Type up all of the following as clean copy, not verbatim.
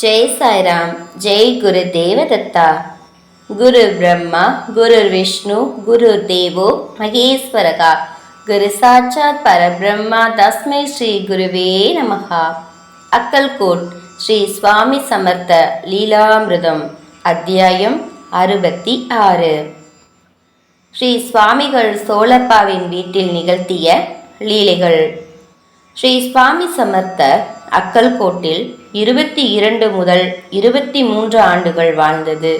जय साई राम। जय गुरु देवदत्ता। गुरु ब्रह्मा गुरु विष्णु गुरु देवो महेश्वरः। गुरु साक्षात् परब्रह्मा तस्मै श्री गुरुवे नमः। अक्कलकोट श्री स्वामी समर्थ लीलामृतम अध्यायम 66। ஸ்ரீ சுவாமிகள் சோழப்பாவின் வீட்டில் நிகழ்த்திய லீலைகள். ஸ்ரீ சுவாமி சமர்த்தர் அக்கல்கோட்டில் 22 முதல் 23 ஆண்டுகள் வாழ்ந்தது.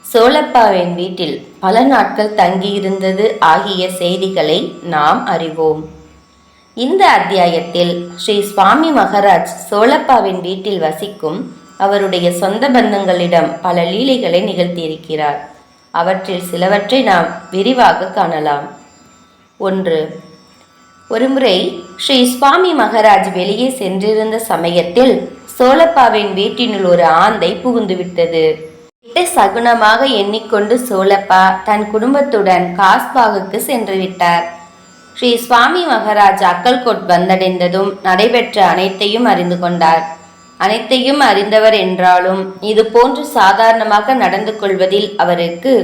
சோழப்பாவின் வீட்டில் பல நாட்கள் தங்கியிருந்தது ஆகிய செய்திகளை நாம் அறிவோம். இந்த அத்தியாயத்தில் ஸ்ரீ சுவாமி மகராஜ் சோழப்பாவின் வீட்டில் வசிக்கும் அவருடைய சொந்த பந்தங்களிடம் பல லீலைகளை நிகழ்த்தியிருக்கிறார். அவற்றில் சிலவற்றை நாம் விரிவாக காணலாம். 1. ஒருமுறை ஸ்ரீ சுவாமி மகராஜ் வெளியே சென்றிருந்த சமயத்தில் சோழப்பாவின் வீட்டினுள் ஒரு ஆந்தை புகுந்துவிட்டது. சகுனமாக எண்ணிக்கொண்டு சோழப்பா தன் குடும்பத்துடன் காஸ்பாகுக்கு சென்று விட்டார். ஸ்ரீ சுவாமி மகராஜ் அக்கல்கோட் வந்தடைந்ததும் நடைபெற்ற அனைத்தையும் அறிந்து கொண்டார். அனைத்தையும் அறிந்தவர் என்றாலும் இது போன்று சாதாரணமாக நடந்து கொள்வதில் அவருக்கு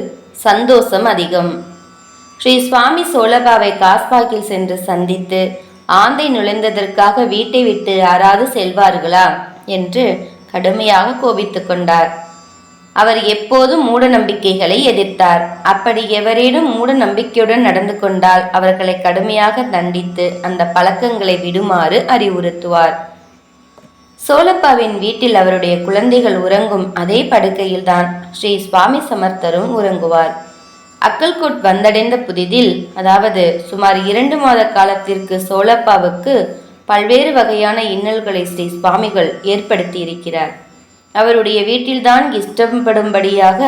சந்தோஷம் அதிகம். ஸ்ரீ சுவாமி சோழபாவை காஸ்பாகில் சென்று சந்தித்து ஆந்தை நுழைந்ததற்காக வீட்டை விட்டு யாராவது செல்வார்களா என்று கடுமையாக கோபித்து கொண்டார். அவர் எப்போதும் மூட நம்பிக்கைகளை எதிர்த்தார். அப்படி எவரேனும் மூட நம்பிக்கையுடன் நடந்து கொண்டால் அவர்களை கடுமையாக தண்டித்து அந்த பழக்கங்களை விடுமாறு அறிவுறுத்துவார். சோழப்பாவின் வீட்டில் அவருடைய குழந்தைகள் உறங்கும் அதே படுக்கையில்தான் ஸ்ரீ சுவாமி சமர்த்தரும் உறங்குவார். அக்கல்கோட் வந்தடைந்த புதிதில், அதாவது சுமார் 2 மாத காலத்திற்கு சோழப்பாவுக்கு பல்வேறு வகையான இன்னல்களை ஸ்ரீ சுவாமிகள் ஏற்படுத்தி இருக்கிறார். அவருடைய வீட்டில்தான் இஷ்டப்படும்படியாக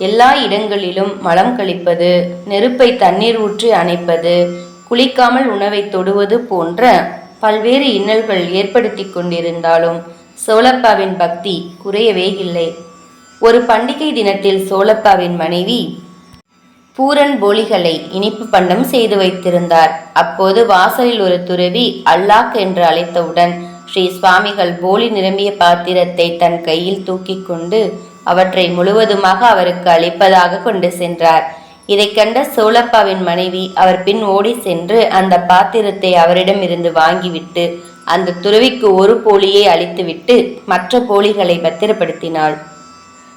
எல்லா இடங்களிலும் மலம் கழிப்பது, நெருப்பை தண்ணீர் ஊற்றி அணைப்பது, குளிக்காமல் உணவை தொடுவது போன்ற பல்வேறு இன்னல்கள் ஏற்படுத்தி கொண்டிருந்தாலும் சோழப்பாவின் பக்தி குறையவே இல்லை. ஒரு பண்டிகை தினத்தில் சோழப்பாவின் மனைவி பூரன் போலிகளை இனிப்பு பண்டம் செய்து வைத்திருந்தார். அப்போது வாசலில் ஒரு துறவி அல்லாஹ் என்று அழைத்தவுடன் ஸ்ரீ சுவாமிகள் போலி நிரம்பிய பாத்திரத்தை தன் கையில் தூக்கி கொண்டு அவற்றை முழுவதுமாக அவருக்கு அளிப்பதாக கொண்டு சென்றார். இதை கண்ட சோழப்பாவின் மனைவி அவர் பின் ஓடி சென்று அந்த பாத்திரத்தை அவரிடம் இருந்து வாங்கிவிட்டு அந்த துறவிக்கு ஒரு போலியை அளித்துவிட்டு மற்ற போலிகளை பத்திரப்படுத்தினாள்.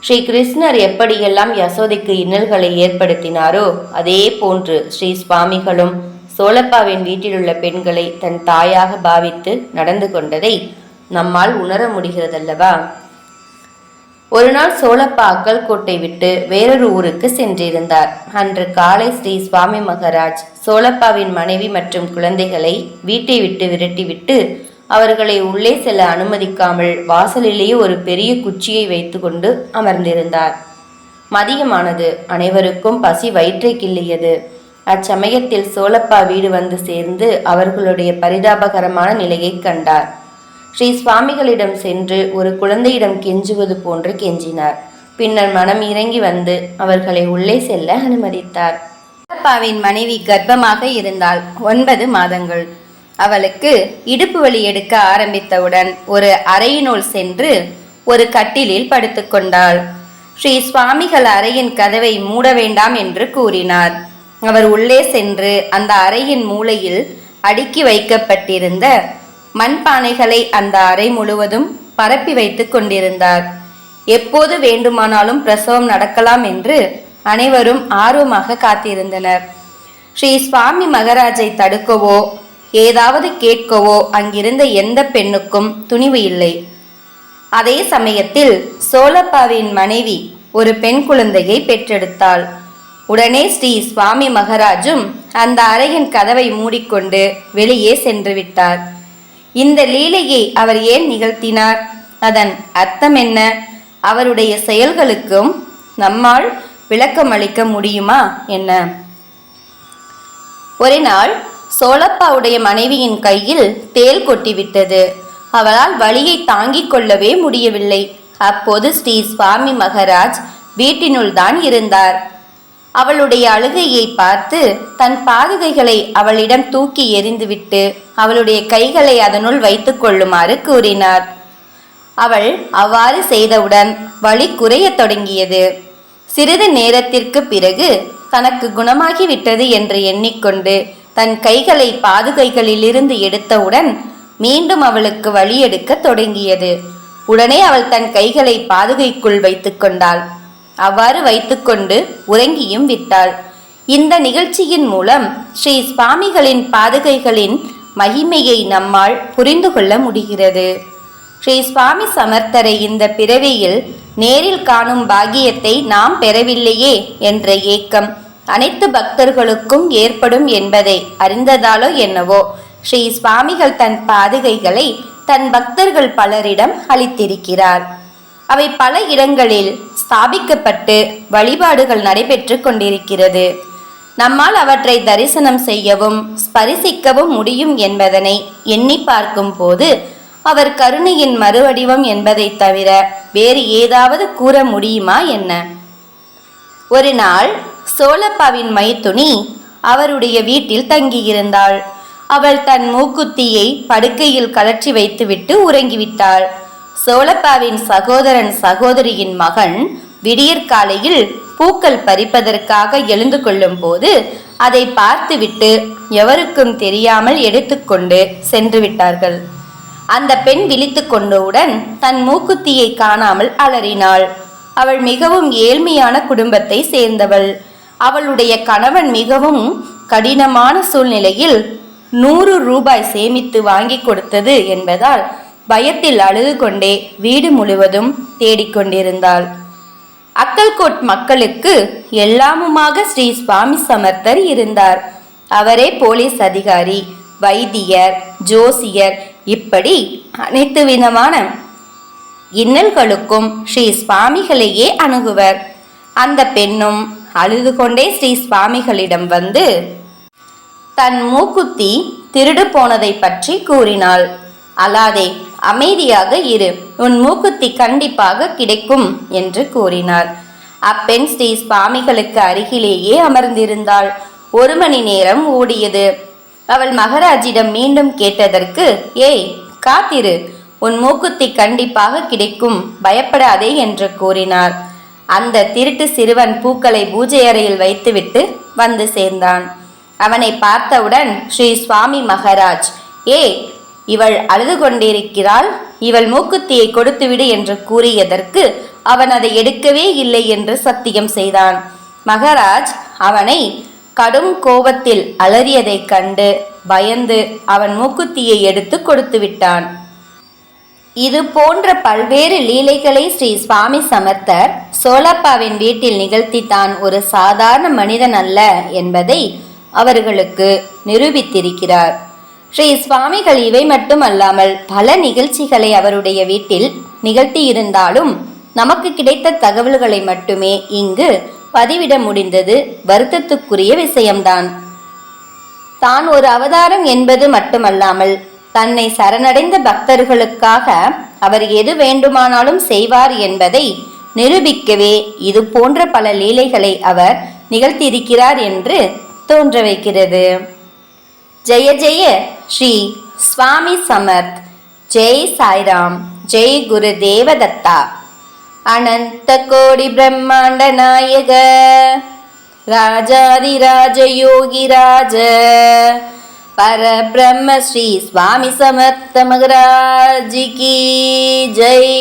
ஸ்ரீ கிருஷ்ணர் எப்படியெல்லாம் யசோதைக்கு இன்னல்களை ஏற்படுத்தினாரோ அதே போன்று ஸ்ரீ சுவாமிகளும் சோழப்பாவின் வீட்டிலுள்ள பெண்களை தன் தாயாக பாவித்து நடந்து கொண்டதை நம்மால் உணர முடிகிறதல்லவா? ஒரு நாள் சோழப்பா அக்கல்கோட்டை விட்டு வேறொரு ஊருக்கு சென்றிருந்தார். அன்று காலை ஸ்ரீ சுவாமி மகராஜ் சோழப்பாவின் மனைவி மற்றும் குழந்தைகளை வீட்டை விட்டு விரட்டிவிட்டு அவர்களை உள்ளே செல்ல அனுமதிக்காமல் வாசலிலேயே ஒரு பெரிய குச்சியை வைத்து கொண்டு அமர்ந்திருந்தார். மதியமானது. அனைவருக்கும் பசி வயிற்றை கிள்ளியது. அச்சமயத்தில் சோழப்பா வீடு வந்து சேர்ந்து அவர்களுடைய பரிதாபகரமான நிலையை கண்டார். ஸ்ரீ சுவாமிகளிடம் சென்று ஒரு குழந்தையிடம் கெஞ்சுவது போன்று கெஞ்சினார். பின்னர் மனம் இறங்கி வந்து அவர்களை உள்ளே செல்ல அனுமதித்தார். சோழப்பாவின் மனைவி கர்ப்பமாக இருந்தால் 9 மாதங்கள். அவளுக்கு இடுப்பு வலி எடுக்க ஆரம்பித்தவுடன் ஒரு அறையினுள் சென்று ஒரு கட்டிலில் படுத்துக்கொண்டாள். ஸ்ரீ சுவாமிகள் அறையின் கதவை மூட வேண்டாம் என்று கூறினார். அவர் உள்ளே சென்று அந்த அறையின் மூலையில் அடுக்கி வைக்கப்பட்டிருந்த மண்பானைகளை அந்த அறை முழுவதும் பரப்பி வைத்து கொண்டிருந்தார். எப்போது வேண்டுமானாலும் பிரசவம் நடக்கலாம் என்று அனைவரும் ஆர்வமாக காத்திருந்தனர். ஸ்ரீ சுவாமி மகராஜை தடுக்கவோ ஏதாவது கேட்கவோ அங்கிருந்த எந்த பெண்ணுக்கும் துணிவு இல்லை. அதே சமயத்தில் சோழப்பாவின் மனைவி ஒரு பெண் குழந்தையை பெற்றெடுத்தாள். உடனே ஸ்ரீ சுவாமி மகராஜும் அந்த அறையின் கதவை மூடிக்கொண்டு வெளியே சென்று விட்டார். இந்த லீலையை அவர் ஏன் நிகழ்த்தினார்? அதன் அர்த்தம் என்ன? அவருடைய செயல்களுக்கும் நம்மால் விளக்கம் அளிக்க முடியுமா என்ன? ஒரு நாள் சோழப்பாவுடைய மனைவியின் கையில் தேள் கொட்டிவிட்டது. அவளால் வலியை தாங்கிக் கொள்ளவே முடியவில்லை. அப்போது ஸ்ரீ சுவாமி மகராஜ் வீட்டினுள் தான் இருந்தார். அவளுடைய அழுகையை பார்த்து தன் பாதுகைகளை அவளிடம் தூக்கி எறிந்துவிட்டு அவளுடைய கைகளை அதனுள் வைத்துக் கொள்ளுமாறு கூறினார். அவள் அவ்வாறு செய்தவுடன் வலி குறையத் தொடங்கியது. சிறிது நேரத்திற்கு பிறகு தனக்கு குணமாகிவிட்டது என்று எண்ணிக்கொண்டு தன் கைகளை பாதுகைகளிலிருந்து எடுத்தவுடன் மீண்டும் அவளுக்கு வலி எடுக்க தொடங்கியது. உடனே அவள் தன் கைகளை பாதுகைக்குள் வைத்துக் கொண்டாள். அவ்வாறு வைத்துக்கொண்டு உறங்கியும் விட்டாள். இந்த நிகழ்ச்சியின் மூலம் ஸ்ரீ சுவாமிகளின் பாதுகைகளின் மகிமையை நம்மால் புரிந்து கொள்ள முடிகிறது. ஸ்ரீ சுவாமி சமர்த்தரை இந்த பிறவியில் நேரில் காணும் பாக்கியத்தை நாம் பெறவில்லையே என்ற ஏக்கம் அனைத்து பக்தர்களுக்கும் ஏற்படும் என்பதை அறிந்ததாலோ என்னவோ ஸ்ரீ சுவாமிகள் தன் பாதுகைகளை தன் பக்தர்கள் பலரிடம் அளித்திருக்கிறார். அவை பல இடங்களில் ஸ்தாபிக்கப்பட்டு வழிபாடுகள் நடைபெற்று கொண்டிருக்கிறது. நம்மால் அவற்றை தரிசனம் செய்யவும் ஸ்பரிசிக்கவும் முடியும் என்பதனை எண்ணி பார்க்கும் போது அவர் கருணையின் மறுவடிவம் என்பதை தவிர வேறு ஏதாவது கூற முடியுமா என்ன? ஒரு நாள் சோலப்பாவின் மைத்துனி அவருடைய வீட்டில் தங்கியிருந்தாள். அவள் தன் மூக்குத்தியை படுக்கையில் கலற்றி வைத்துவிட்டு உறங்கிவிட்டாள். சோலப்பாவின் சகோதரன் சகோதரியின் மகன் விடியற்காலையில் பூக்கள் பறிப்பதற்காக எழுந்து கொள்ளும் போது அதை பார்த்துவிட்டு எவருக்கும் தெரியாமல் எடுத்துக்கொண்டு சென்று விட்டார்கள். அந்த பெண் விழித்து கொண்டவுடன் தன் மூக்குத்தியை காணாமல் அலறினாள். அவள் மிகவும் ஏழ்மையான குடும்பத்தை சேர்ந்தவள். அவளுடைய கணவன் மிகவும் கடினமான சூழ்நிலையில் 100 ரூபாய் சேமித்து வாங்கி கொடுத்தது என்பதால் பயத்தில் அழுது கொண்டே வீடு முழுவதும் தேடிக்கொண்டிருந்தாள். அக்கல்கோட் மக்களுக்கு எல்லாமுமாக ஸ்ரீ சுவாமி சமர்த்தர் இருந்தார். அவரே போலீஸ் அதிகாரி, வைத்தியர், ஜோசியர், இப்படி அனைத்து விதமான இன்னல்களுக்கும் ஸ்ரீ சுவாமிகளையே அணுகுவர். அந்த பெண்ணும் அழுது கொண்டே ஸ்ரீ சுவாமிகளிடம் வந்து தன் மூக்குத்தி திருடு போனதை பற்றி கூறினாள். அல்லாதே, அமைதியாக இரு, உன் மூக்குத்தி கண்டிப்பாக கிடைக்கும் என்று கூறினார். அப்பெண் ஸ்ரீ சுவாமிகளுக்கு அருகிலேயே அமர்ந்திருந்தாள். 1 மணி நேரம் ஓடியது. அவள் மகராஜிடம் மீண்டும் கேட்டதற்கு, ஏய் காத்திரு, உன் மூக்குத்தி கண்டிப்பாக கிடைக்கும், பயப்படாதே என்று கூறினார். அந்த திருட்டு சிறுவன் பூக்களை பூஜை அறையில் வைத்துவிட்டு வந்து சேர்ந்தான். அவனை பார்த்தவுடன் ஸ்ரீ சுவாமி மகராஜ், இவள் அழுது கொண்டிருக்கிறாள், இவள் மூக்குத்தியை கொடுத்துவிடு என்று கூறியதற்கு அவன் அதை எடுக்கவே இல்லை என்று சத்தியம் செய்தான். மகராஜ் அவனை கடும் கோபத்தில் அலறியதைக் கண்டு பயந்து அவன் மூக்குத்தியை எடுத்து கொடுத்து விட்டான். இது போன்ற பல்வேறு லீலைகளை ஸ்ரீ சுவாமி சமர்த்தர் சோலப்பாவின் வீட்டில் நிகழ்த்தி தான் ஒரு சாதாரண மனிதன் அல்ல என்பதை அவர்களுக்கு நிரூபித்திருக்கிறார். ஸ்ரீ சுவாமிகள் இவை மட்டும் அல்லாமல் பல நிகழ்ச்சிகளை அவருடைய வீட்டில் நிகழ்த்தி இருந்தாலும் நமக்கு கிடைத்த தகவல்களை மட்டுமே இங்கு பதிவிட முடிந்தது வருத்தத்துக்குரிய விஷயம்தான். தான் ஒரு அவதாரம் என்பது மட்டுமல்லாமல் தன்னை சரணடைந்த பக்தர்களுக்காக அவர் எது வேண்டுமானாலும் செய்வார் என்பதை நிரூபிக்கவே இது போன்ற பல லீலைகளை அவர் நிகழ்த்தியிருக்கிறார் என்று தோன்ற வைக்கிறது. ஜெய ஜெய ஸ்ரீ சுவாமி சமர்த். ஜெய் சாய்ராம். ஜெய் குரு தேவதத்தா. அனந்த கோடி பிரம்மாண்ட நாயக ராஜாதிராஜ யோகிராஜ பரபிரம்ம ஸ்ரீ சுவாமி சமர்த்த மகராஜ் கி ஜெய்.